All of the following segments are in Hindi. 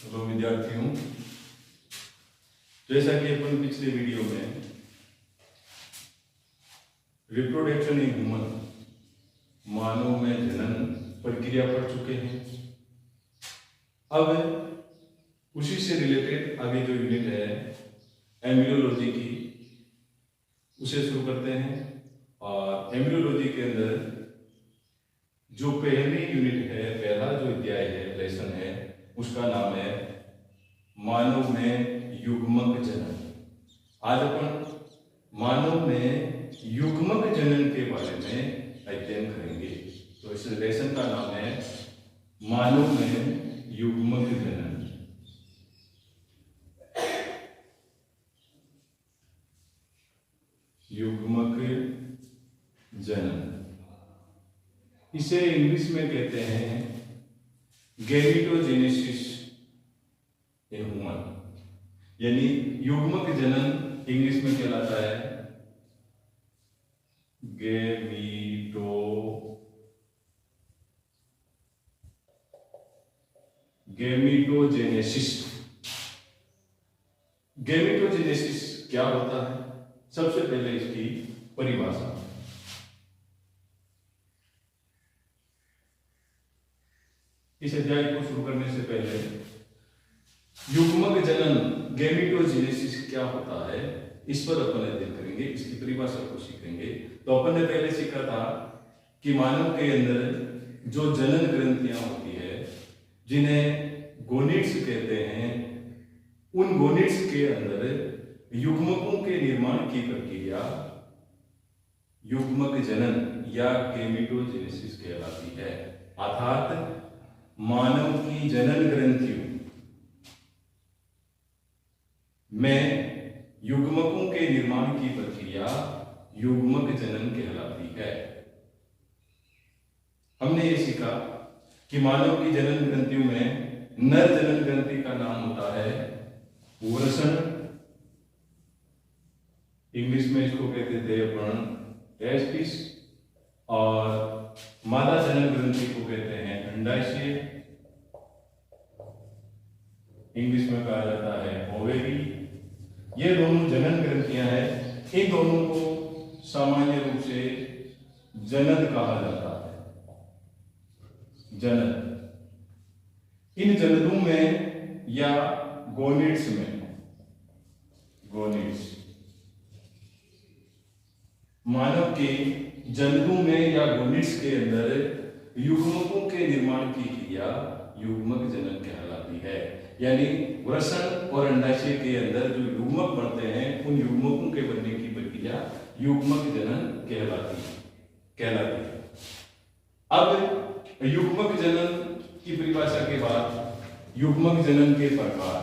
हेलो विद्यार्थियों, जैसा कि अपन पिछले वीडियो में रिप्रोडक्शन इन ह्यूमन मानव में जनन प्रक्रिया पढ़ चुके हैं। अब उसी से रिलेटेड आगे जो यूनिट है एम्ब्रियोलॉजी की, उसे शुरू करते हैं। और एम्ब्रियोलॉजी के अंदर जो पहली यूनिट है, पहला जो अध्याय है, लेसन है, उसका नाम है मानव में युग्मक जनन। आज अपन मानव में युग्मक जनन के बारे में अध्ययन करेंगे। तो इस लेसन का नाम है मानव में युग्मक जनन। युग्मक जनन, इसे इंग्लिश में कहते हैं गैमेटोजेनेसिस इन ह्यूमन, यानी युग्मक जनन इंग्लिश में कहलाता है गैमेटोजेनेसिस। गैमेटोजेनेसिस क्या होता है? सबसे पहले इसकी परिभाषा। इस अध्याय को शुरू करने से पहले युग्मक जनन गैमेटोजेनेसिस क्या होता है, इस पर अपन अध्ययन करेंगे, इसकी परिभाषा को सीखेंगे। तो अपन ने पहले सीखा था कि मानव के अंदर जो जनन ग्रंथियां होती है, जिन्हें गोनिड्स कहते हैं, उन गोनिड्स के अंदर युग्मकों के निर्माण की प्रक्रिया युग्मक जनन या गैमेटोजेनेसिस कहलाती है। अर्थात मानव की जनन ग्रंथियों में युग्मकों के निर्माण की प्रक्रिया युग्मक जनन कहलाती है। हमने ये सीखा कि मानव की जनन ग्रंथियों में नर जनन ग्रंथि का नाम होता है वृषण, इंग्लिश में इसको कहते थे अपन टेस्टिस, और मादा जनन ग्रंथि को कहते हैं अंडाशय, इंग्लिश में कहा जाता है ओवेरी। ये दोनों जनन ग्रंथियां हैं। इन दोनों को सामान्य रूप से जनन कहा जाता है। जनन, इन जननों में या गोनिड्स में, गोनिड्स मानव के जननों में या गोनिड्स के अंदर युग्मकों के निर्माण की क्रिया युग्मक जनन कहलाती है। यानी वृषण और अंडाशय के अंदर जो युग्मक बनते हैं, उन युग्मकों के बनने की प्रक्रिया युग्मक जनन कहलाती है। अब युग्मक जनन की परिभाषा के बाद युग्मक जनन के प्रकार,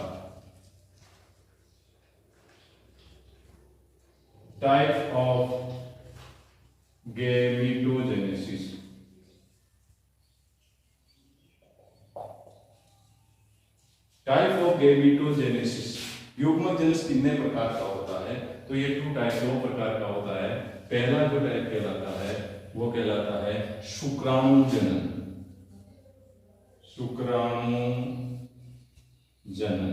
type of gametogenesis. Type of gametogenesis, युग्मक जनन कितने प्रकार का होता है? तो ये दो प्रकार का होता है। पहला जो टाइप कहलाता है वो कहलाता है शुक्राणु जनन। शुक्राणु जनन,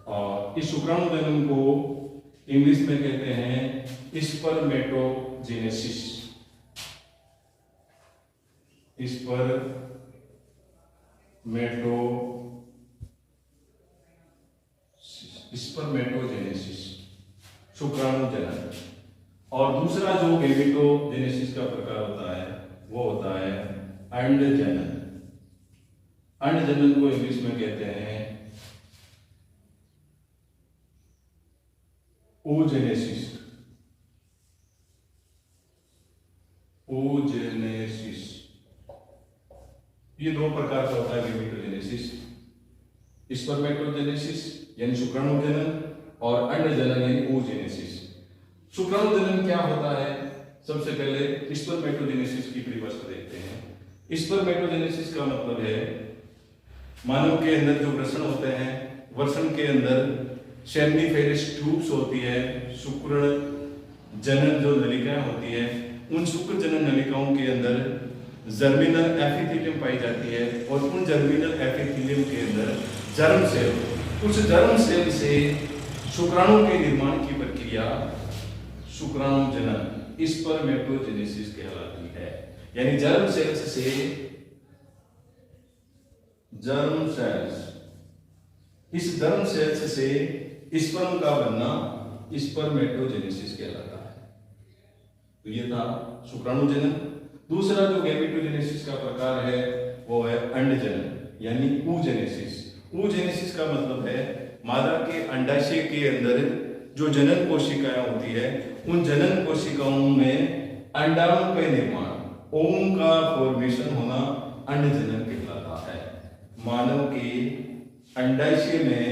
और इस शुक्राणु जनन को इंग्लिश में कहते हैं स्पर्मेटोजेनेसिस। स्पर्मेटोजेनेसिस, शुक्राणु जनन। और दूसरा जो गैमेटोजेनेसिस का प्रकार होता है वो होता है अंड जनन। अंड जनन को इंग्लिश में कहते हैं oogenesis। ये दो प्रकार का होता है गैमेटोजेनेसिस, स्पर्मेटोजेनेसिस यानी शुक्राणु जनन, और अंड जनन यानी oogenesis। शुक्राणु जनन क्या होता है? सबसे पहले स्पर्मेटोजेनेसिस की परिभाषा देखते हैं। स्पर्मेटोजेनेसिस का मतलब है मानव के अंदर जो वृषण होते हैं, वृषण के अंदर सेमिनिफेरस ट्यूब्स होती है, शुक्र जनन जो नलिकाएं होती है, उन शुक्र जनन नलिकाओं के अंदर जर्मिनल एपिथेलियम पाई जाती है और उन जर्मिनल एपिथेलियम के अंदर जर्म सेल, उस जर्म सेल से शुक्राणु के निर्माण की प्रक्रिया शुक्राणु जनन स्पर्मेटोजेनेसिस कहलाती है। यानी जर्म सेल्स से इस जर्म सेल्स से स्पर्म का बनना स्पर्मेटोजेनेसिस कहलाता है। तो ये था शुक्राणु जनन। दूसरा जो गैमेटोजेनेसिस का प्रकार है वो है अंडजनन यानी oogenesis। oogenesis का मतलब है मादा के अंडाशय के अंदर जो जनन कोशिकाएं होती है उन जनन कोशिकाओं में अंडाणु का निर्माण, ओम का फॉर्मेशन होना अंडजनन कहलाता है। मानव के अंडाशय में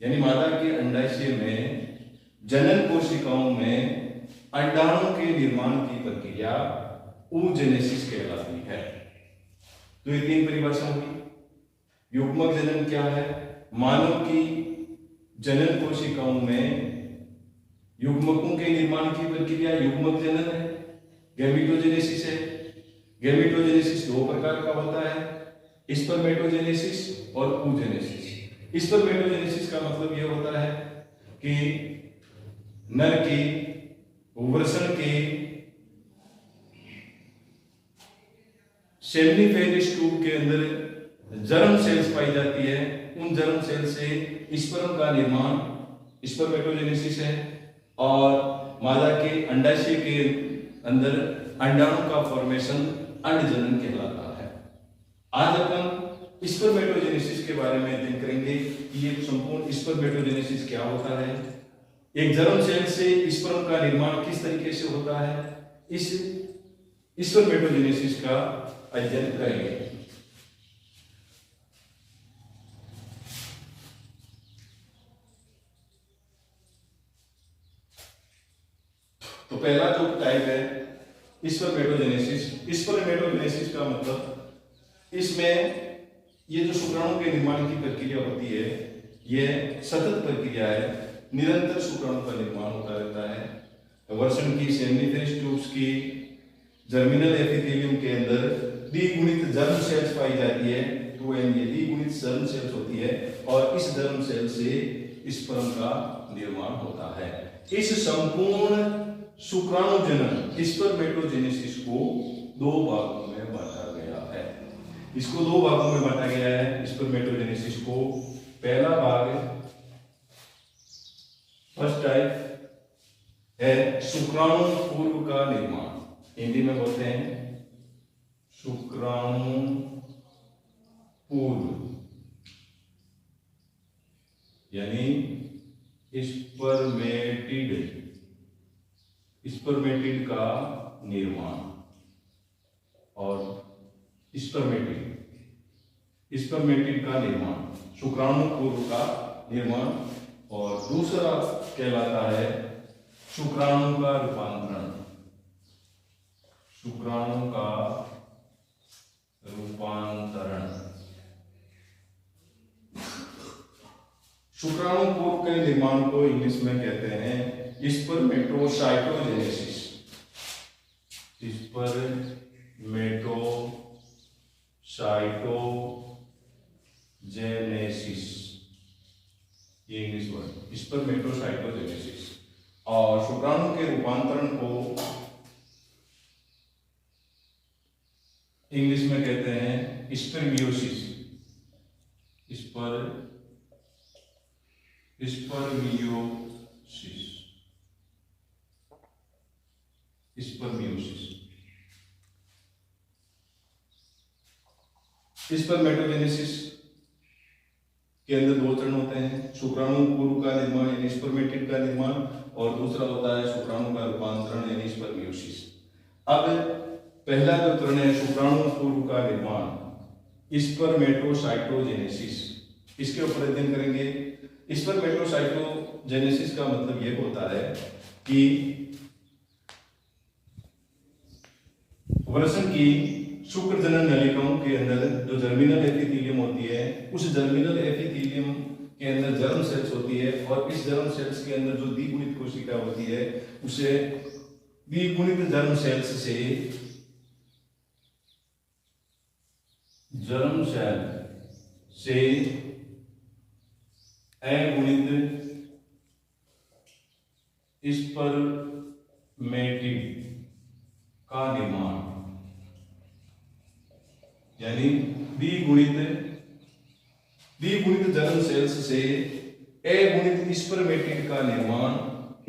यानी मादा के अंडाशय में जनन कोशिकाओं में अंडाणु के निर्माण की प्रक्रिया oogenesis कहलाती है। तो ये तीन परिभाषा होगी। युग्मक जनन क्या है? मानव की जनन कोशिकाओं में युग्मकों के निर्माण की प्रक्रिया युग्मक जनन है। गैमेटोजेनेसिस है। गैमेटोजेनेसिस दो प्रकार का होता है, स्पर्मेटोजेनेसिस और oogenesis। स्पर्मेटोजेनेसिस का मतलब यह होता है कि नर की वृषण के सेमिनिफेरस ट्यूब के अंदर जर्म सेल्स पाई जाती है। उन जर्म सेल से स्पर्म का निर्माण स्पर्मेटोजेनेसिस है और मादा के अंडाशय के अंदर अंडाणु का फॉर्मेशन अंडजनन कहलाता है। आज अपन स्पर्मेटोजेनेसिस के बारे में अध्ययन करेंगे कि ये संपूर्ण स्पर्मेटोजेनेसिस क्या होता है, एक जर्म सेल से स्पर्म का निर्माण किस तरीके से होता है, इस स्पर्मेटोजेनेसिस का अध्ययन करेंगे। तो पहला जो टाइप है स्पर्मेटोजेनेसिस। स्पर्मेटोजेनेसिस का मतलब इसमें ये जो शुक्राणु के निर्माण की प्रक्रिया होती है ये सतत प्रक्रिया है, निरंतर शुक्राणु का निर्माण होता रहता है। वृषण की सेमिनिफेरस ट्यूब्स की जर्मिनल एपिथेलियम के अंदर द्विगुणित जर्म सेल्स पाई जाती है। तो ये द्विगुणित जर्म सेल्स होती है और इस जर्म सेल से स्पर्म का निर्माण होता है। इस संपूर्ण शुक्राणु जनन स्पर्मेटोजेनेसिस को दो भागों में बांटा गया है। इसको दो भागों में बांटा गया है स्पर्मेटोजेनेसिस को। पहला भाग फर्स्ट टाइप है शुक्राणु पूर्व का निर्माण, हिंदी में बोलते हैं शुक्राणु पूर्व, यानी स्पर्मेटिड का निर्माण और स्पर्मेटिड का निर्माण, शुक्राणु पूर्व का निर्माण। और दूसरा कहलाता है शुक्राणु का रूपांतरण। शुक्राणु का रूपांतरण, शुक्राणु पूर्व के निर्माण को इंग्लिश में कहते हैं स्पर्मेटोसाइटोजेनेसिस। स्पर्मेटोसाइटोजेनेसिस ये इंग्लिश वर्ड स्पर्मेटोसाइटोजेनेसिस। और शुक्राणु के रूपांतरण को इंग्लिश में कहते हैं स्पर्मियोसिस। स्पर्मेटोजेनेसिस के अंदर दो चरण होते हैं, शुक्राणु पूर्व का निर्माण यानी स्पर्मेटिड का निर्माण और दूसरा होता है शुक्राणु का रूपांतरण यानी स्पर्मियोसिस। अब पहला जो चरण है शुक्राणु पूर्व का निर्माण स्पर्मेटोसाइटोजेनेसिस, इसके ऊपर अध्ययन करेंगे। स्पर्मेटोसाइटोजेनेसिस का मतलब यह होता है कि वृषण की शुक्र जनन नलिकाओं के अंदर जो जर्मिनल एपिथेलियम होती है उस जर्मिनल एपिथेलियम के अंदर जर्म सेल्स होती है और इस जर्म सेल्स के अंदर जो द्विगुणित कोशिका होती है उसे द्विगुणित जर्म सेल्स से जर्म सेल से अगुणित स्पर्मेटिड का निर्माण, यानी द्विगुणित जर्म सेल्स से अगुणित स्पर्मेटिड का निर्माण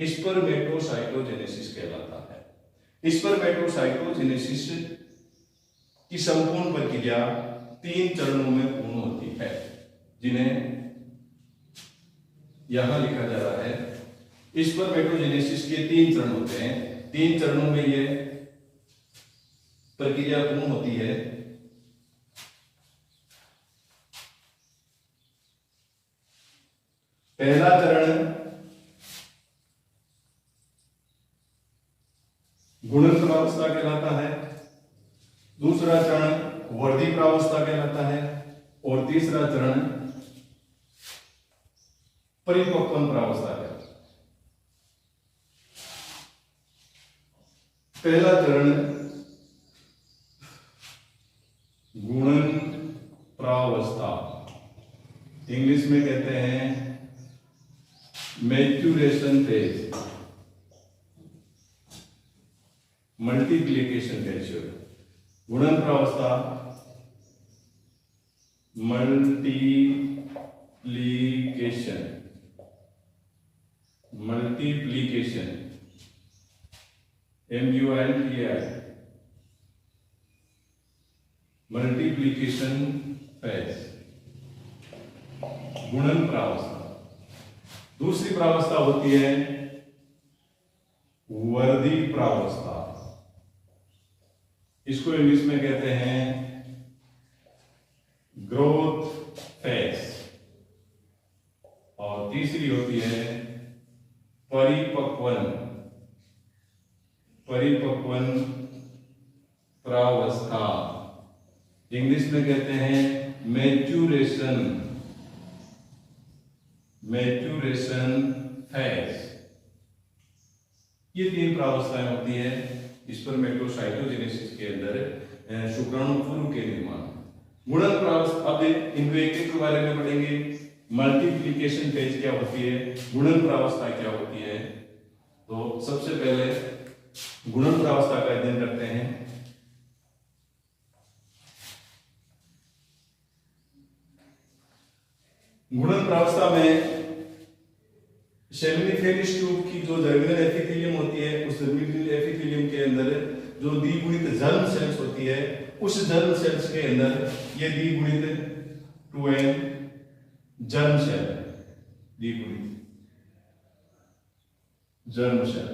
स्पर्मेटोसाइटोजेनेसिस कहलाता है। स्पर्मेटोसाइटोजेनेसिस की संपूर्ण प्रक्रिया 3 चरणों में पूर्ण होती है, जिन्हें यहां लिखा जा रहा है। स्पर्मेटोजेनेसिस के 3 चरण होते हैं। 3 चरणों में यह प्रक्रिया पूर्ण होती है। पहला चरण गुणन प्रावस्था कहलाता है, दूसरा चरण वर्धी प्रावस्था कहलाता है और तीसरा चरण परिपक्वन प्रावस्था कहलाता है। पहला चरण गुणन प्रावस्था, इंग्लिश में कहते हैं मैच्यूरेशन फेज, मल्टीप्लिकेशन फेज। गुणन प्रावस्था मल्टीप्लिकेशन MULTI मल्टीप्लिकेशन फेज, गुणन प्रावस्था। दूसरी प्रावस्था होती है वर्धी प्रावस्था, इसको इंग्लिश में कहते हैं ग्रोथ फेज। और तीसरी होती है परिपक्वन प्रावस्था, इंग्लिश में कहते हैं मैच्यूरेशन फेज। ये 3 प्रावस्थाएं होती है स्पर्मेटोसाइटोजेनेसिस के अंदर शुक्राणु पूर्व के निर्माण। गुणन प्रावस्था, अब इनको एक के बारे में पढ़ेंगे। मल्टीप्लिकेशन फेज क्या होती है, गुणन प्रावस्था क्या होती है। तो सबसे पहले गुणन प्रावस्था का अध्ययन करते हैं। गुणन प्रावस्था में सेमिनिफेरस ट्यूब की जो जर्मिनल एपिथेलियम होती है, उस जर्मिनल एपिथेलियम के अंदर जो द्विगुणित जर्म सेल्स होती है, उस जर्म सेल्स के अंदर ये द्विगुणित 2n जर्म सेल, द्विगुणित जर्म सेल,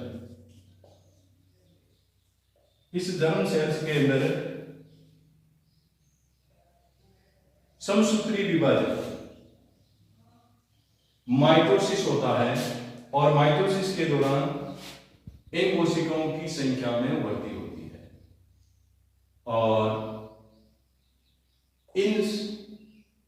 इस जर्म सेल्स के अंदर समसूत्री विभाजन माइटोसिस होता है और माइटोसिस के दौरान इन कोशिकाओं की संख्या में वृद्धि होती है और इन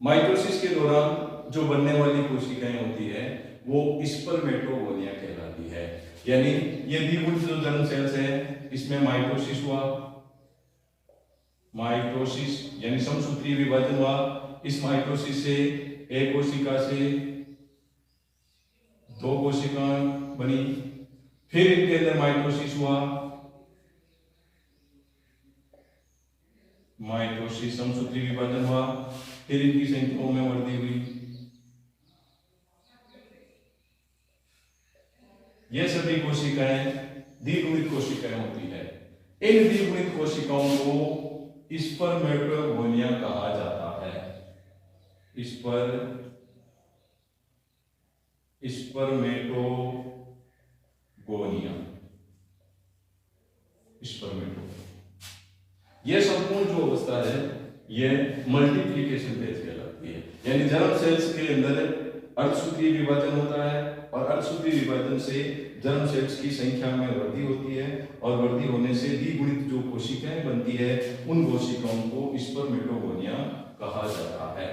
माइटोसिस के दौरान जो बनने वाली कोशिकाएं होती है वो स्पर्मेटोगोनिया कहलाती है। यानी ये द्विगुणित जो जर्म सेल्स हैं, इसमें माइटोसिस हुआ, माइटोसिस यानी समसूत्रीय विभाजन हुआ। इस माइटोसिस से एक कोशिका से 2 कोशिकाएं बनी, फिर इनके अंदर माइटोसिस हुआ, माइटोसिस समसूत्रीय विभाजन हुआ, फिर इनकी संख्याओं में वृद्धि हुई। ये सभी कोशिकाएं द्विगुणित कोशिकाएं होती है। इन द्विगुणित कोशिकाओं को स्पर्मेटोगोनिया कहा जाता है। स्पर्मेटोगोनिया, यह संपूर्ण जो अवस्था है यह मल्टीप्लिकेशन फेज कहलाती है। यानी जर्म सेल्स के अंदर अर्धसूत्रीय विभाजन होता है और अर्धसूत्रीय विभाजन से जर्म सेल्स की संख्या में वृद्धि होती है और वृद्धि होने से द्विगुणित जो कोशिकाएं बनती है, उन कोशिकाओं को स्पर्मेटोगोनिया कहा जाता है।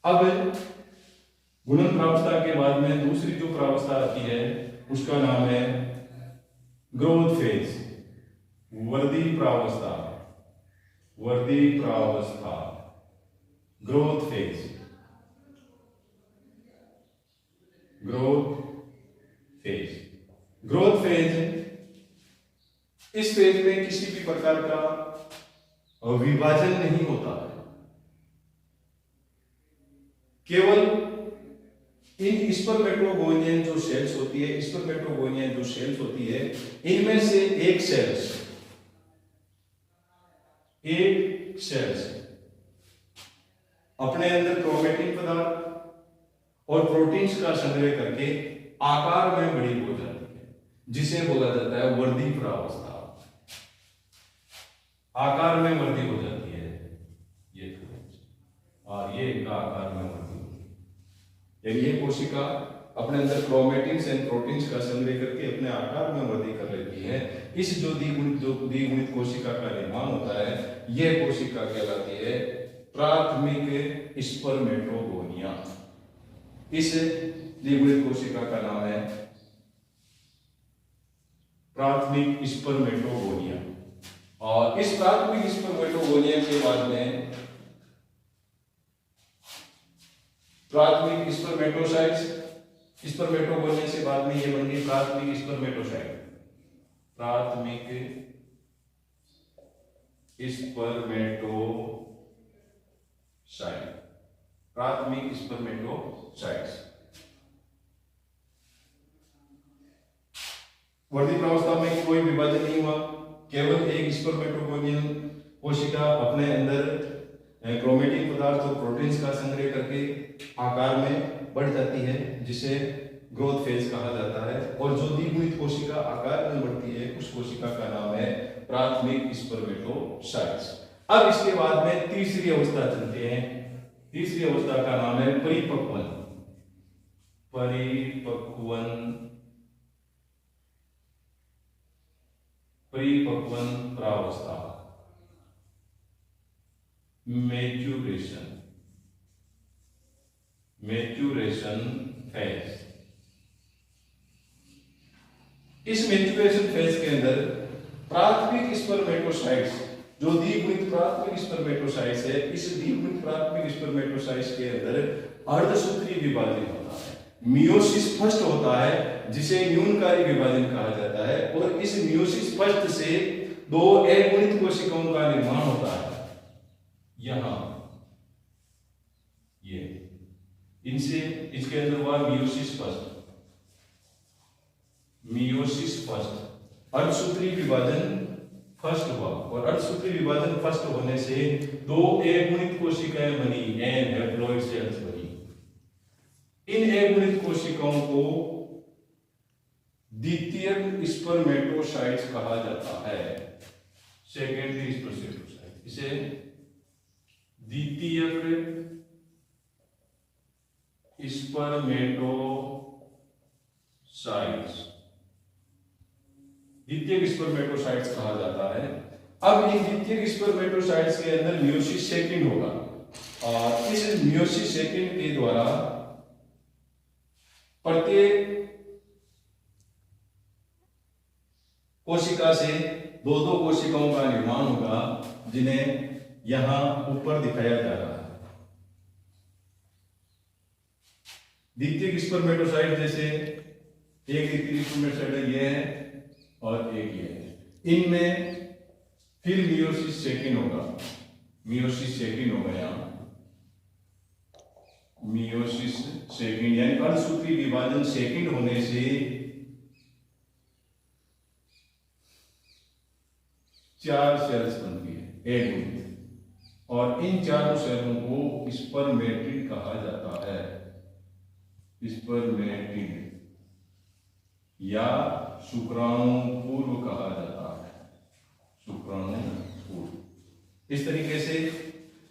अब गुणन प्रावस्था के बाद में दूसरी जो प्रावस्था आती है उसका नाम है ग्रोथ फेज, वृद्धि प्रावस्था। वर्दी प्रावस्था, growth phase, growth phase. Growth phase, इस फेज में किसी भी प्रकार का विभाजन नहीं होता है, केवल इन स्पर्मेटोगोनियन जो सेल्स होती है, स्पर्मेटोगोनियन जो सेल्स होती है, इनमें से एक सेल्स अपने अंदर क्रोमैटिन पदार्थ और प्रोटीन्स का संग्रह करके आकार में बड़ी हो जाती है, जिसे बोला जाता है वर्दी प्रावस्था। आकार में वृद्धि हो जाती है ये, और ये इनका आकार में वृद्धि होती है, यानी ये कोशिका अपने अंदर क्रोमैटिन्स एंड प्रोटीन्स का संग्रह करके अपने आकार में वृद्धि कर लेती है। इस जो द्विगुणित कोशिका का निर्माण होता है, यह कोशिका कहलाती है प्राथमिक स्पर्मेटोगोनिया। इस द्विगुणित कोशिका का नाम है प्राथमिक स्पर्मेटोगोनिया। और इस प्राथमिक स्पर्मेटोगोनिया के बाद में प्राथमिक स्पर्मेटोसाइट्स, स्पर्मेटोगोनिया से बाद में ये बन गई प्राथमिक स्पर्मेटोसाइट। प्राथमिक स्पर्मेटोसाइट, प्राथमिक स्पर्मेटोसाइट्स। वर्दी प्रावस्था में कोई विभाजन नहीं हुआ, केवल एक स्पर्मेटोगोनियल कोशिका अपने अंदर क्रोमैटिन पदार्थ और प्रोटीन्स का संग्रह करके आकार में बढ़ जाती है, जिसे ग्रोथ फेज कहा जाता है। और जो द्विगुणित कोशिका आकार में बढ़ती है, उस कोशिका का नाम है प्राथमिक स्पर्मेटोसाइट्स। अब इसके बाद में तीसरी अवस्था चलते हैं। तीसरी अवस्था का नाम है परिपक्वन। परिपक्वन प्रावस्था, मैच्यूरेशन फेज। इस मैच्यूरेशन फेज के अंदर प्राथमिक स्पर्मेटोसाइट्स, जो द्विगुणित प्राथमिक स्पर्मेटोसाइट्स है, इस द्विगुणित प्राथमिक स्पर्मेटोसाइट्स के अंदर अर्धसूत्री विभाजन होता है, मियोसिस फर्स्ट होता है, जिसे न्यूनकारी विभाजन कहा जाता है। और इस मियोसिस फर्स्ट से दो अगुणित कोशिकाओं का निर्माण होता है। यहां ये इनसे, इसके अंदर हुआ मियोसिस फर्स्ट, अर्धसूत्री विभाजन फर्स्ट हुआ। और अर्धसूत्री विभाजन फर्स्ट होने से दो अगुणित कोशिकाएं बनी, एन हैप्लॉइड सेल्स बनी। इन अगुणित कोशिकाओं को द्वितीयक स्पर्मेटोसाइट्स कहा जाता है, सेकेंडरी स्पर्मेटोसाइट। इसे द्वितीयक स्पर्मेटोसाइट्स कहा जाता है। अब इन द्वितीयक स्पर्मेटोसाइट्स के अंदर मियोसिस सेकंड होगा, और इस मियोसिस सेकंड के द्वारा प्रत्येक कोशिका से दो दो कोशिकाओं का निर्माण होगा, जिन्हें यहां ऊपर दिखाया जा रहा है। द्वितीयक स्पर्मेटोसाइट जैसे एक द्वितीयक स्पर्मेटोसाइट ये है और एक ये है, इनमें फिर मियोसिस सेकंड होगा, मियोसिस सेकंड होगा यहां, मियोसिस सेकंड, यानी अर्धसूत्री विभाजन सेकंड होने से चार सेल्स बनती है एक, और इन चारों सेलों को स्पर्मेटिड कहा जाता है, स्पर्मेटिड या शुक्राणुपूर्व कहा जाता है, शुक्राणुपूर्व। इस तरीके से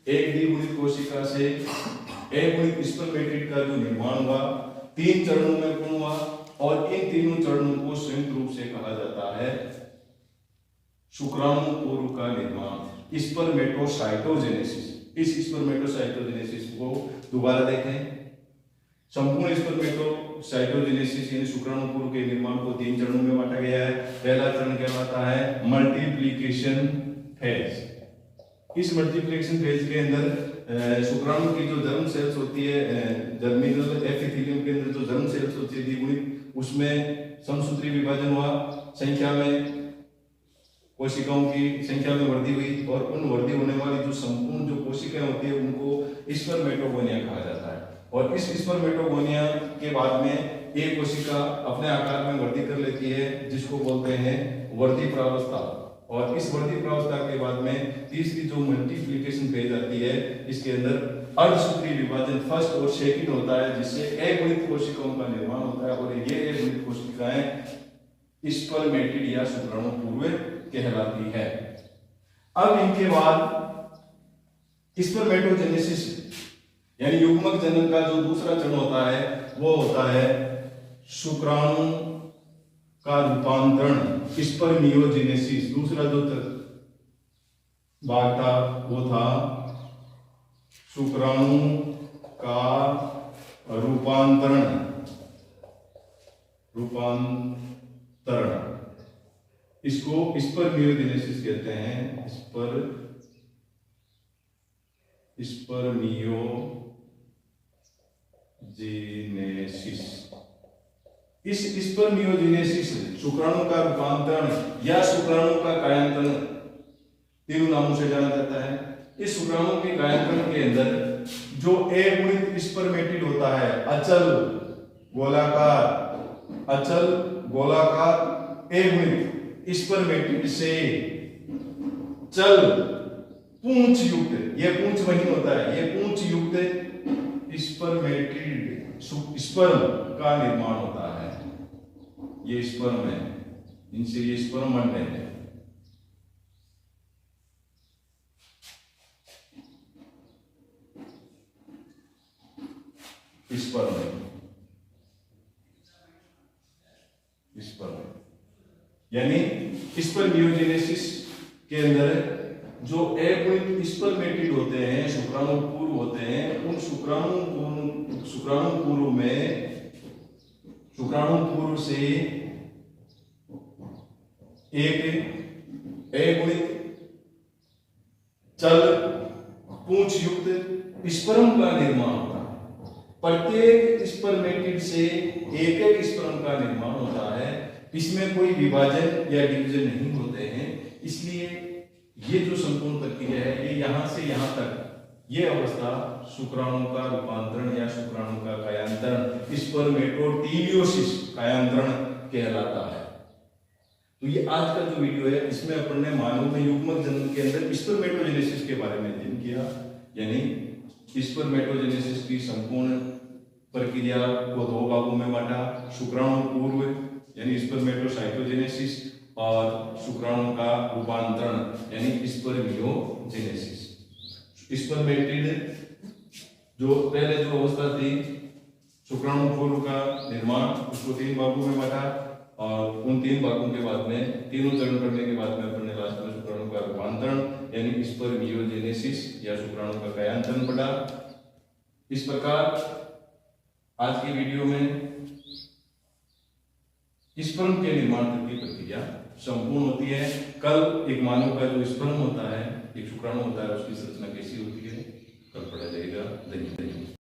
एक द्विगुणित कोशिका से अगुणित स्पर्मेटिड का जो निर्माण हुआ, तीन चरणों में पूर्ण हुआ, और इन तीनों चरणों को संयुक्त रूप से कहा जाता है शुक्राणुपूर्व का निर्माण, स्पर्मेटोसाइटोजेनेसिस। इस स्पर्मेटोसाइटोजेनेसिस को दोबारा देखें। संपूर्ण स्पर्मेटोसाइटोजेनेसिस यानी शुक्राणुपूर्व के निर्माण को तीन चरणों में बांटा गया है। पहला चरण कहलाता है मल्टीप्लिकेशन फेज, इस मल्टीप्लिकेशन फेज के अंदर शुक्राणु की जो जर्म सेल्स होती है, जर्मिनल एपिथेलियम के अंदर जो जर्म सेल्स होती है द्विगुणित, उसमें समसूत्री विभाजन हुआ, संख्या में कोशिकाओं की संख्या में वृद्धि हुई और उन वृद्धि होने वाली जो संपूर्ण जो कोशिकाएं होती है उनको स्पर्मेटोगोनिया कहा जाता है। और इस स्पर्मेटोगोनिया के बाद में एक कोशिका अपने आकार में वृद्धि कर लेती है जिसको बोलते हैं वृद्धि प्रावस्था। और इस वृद्धि प्रावस्था के बाद में तीसरी जो मल्टीप्लिकेशन फेज आती है, इसके अंदर अर्धसूत्री विभाजन फर्स्ट और सेकंड होता है, जिससे अगुणित कोशिकाओं का निर्माण होता है। और ये अगुणित कोशिकाएं स्पर्मेटिड या शुक्राणु पूर्व कहलाती है। अब इनके बाद स्पर्मेटोजेनेसिस यानी युग्मक जनन का जो दूसरा चरण होता है वो होता है शुक्राणु का रूपांतरण, स्पर्मियोजेनेसिस। दूसरा जो भाग था वो था शुक्राणु का रूपांतरण। इसको स्पर्मियोजेनेसिस कहते हैं। स्पर्मियोजेनेसिस। इस स्पर्मियोजेनेसिस शुक्राणु का रूपांतरण या शुक्राणु का कायांतरण तीनों नामों से जाना जाता है। इस शुक्राणु के कायांतरण के अंदर जो अगुणित स्पर्मेटिड होता है, अचल गोलाकार अगुणित स्पर्मेटिड से चल पूंछ युक्त, ये पूंछ वही होता है, ये पूंछ युक्त स्पर्मेटिड स्पर्म का निर्माण होता है। ये स्पर्म है, इनसे ये स्पर्म बनते हैं। स्पर्म यानी स्पर्मियोजेनेसिस के अंदर जो अगुणित स्पर्मेटिड होते हैं, शुक्राणु पूर्व होते हैं, उन शुक्राणु पूर्व से एक अगुणित चल पूंछ युक्त स्पर्म का निर्माण होता है। प्रत्येक स्पर्मेटिड से एक एक स्पर्म का निर्माण होता है। इसमें कोई विभाजन या डिवीजन नहीं होते हैं। इसलिए ये जो संपूर्ण प्रक्रिया है ये यहां से यहां तक, ये अवस्था शुक्राणु का रूपांतरण या शुक्राणु का कायांतरण, स्पर्मेटोटीलियोसिस कायांतरण कहलाता है। तो ये आज का जो वीडियो है इसमें अपन ने मानव में युग्मक जनन के अंदर स्पर्मेटोजेनेसिस के बारे में अध्ययन किया, यानी स्पर्मेटोजेनेसिस की संपूर्ण प्रक्रिया को दो भागों में बांटा, शुक्राणु पूर्व यानी स्पर्मेटोसाइटोजेनेसिस और शुक्राणु का रूपांतरण यानी स्पर्मियोजेनेसिस। स्पर्मेटिड जो पहले जो अवस्था थी शुक्राणु पूर्व का निर्माण, उसको तीन भागों में बांटा और उन तीन भागों के बाद में तीनों चरण करने के बाद में अपने लास्ट में शुक्राणु का रूपांतरण यानी स्पर्मियोजेनेसिस या शुक्राणु का कायांतरण पड़ा। इस प्रकार आज की वीडियो में स्पर्म के निर्माण तक की प्रक्रिया संपूर्ण होती है। कल एक मानव का जो स्पर्म होता है, एक शुक्राणु होता है, उसकी संरचना कैसी होती है कल पढ़ा जाएगा। धन्यवाद।